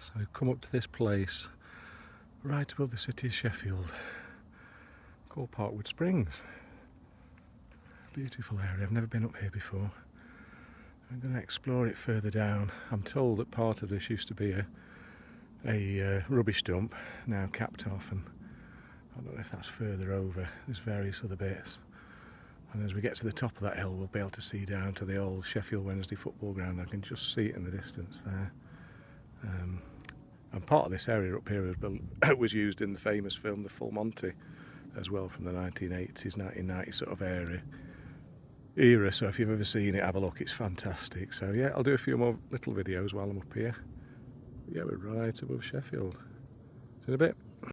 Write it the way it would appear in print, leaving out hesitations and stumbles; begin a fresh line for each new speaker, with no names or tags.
So we've come up to this place right above the city of Sheffield called Parkwood Springs. Beautiful area, I've never been up here before. I'm going to explore it further down. I'm told that part of this used to be a rubbish dump, now capped off, and I don't know if that's further over. There's various other bits. And as we get to the top of that hill, we'll be able to see down to the old Sheffield Wednesday football ground. I can just see it in the distance there. And part of this area up here was used in the famous film The Full Monty as well, from the 1980s, 1990 sort of era. So if you've ever seen it, have a look, it's fantastic. So yeah, I'll do a few more little videos while I'm up here. Yeah, we're right above Sheffield. See you in a bit.